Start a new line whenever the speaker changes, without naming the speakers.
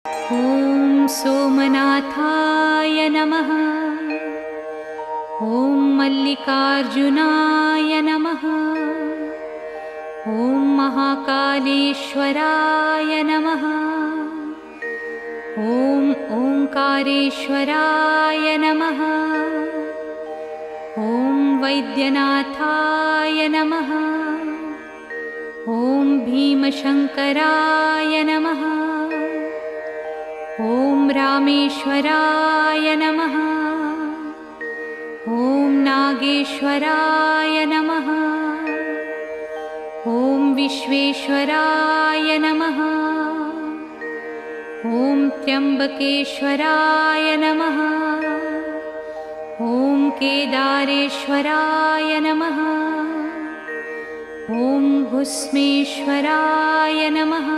ॐ सोमनाथाय नमः। ॐ मल्लिकार्जुनाय नमः। ॐ महाकालेश्वराय नमः। ॐ ओंकारेश्वराय नमः। ॐ वैद्यनाथाय नमः। ॐ भीमशङ्कराय नमः। ॐ रामेश्वराय नमः। ॐ नागेश्वराय नमः। ॐ विश्वेश्वराय नमः। ॐ त्र्यम्बकेश्वराय नमः। ॐ केदारेश्वराय नमः। ॐ भुस्मेश्वराय नमः।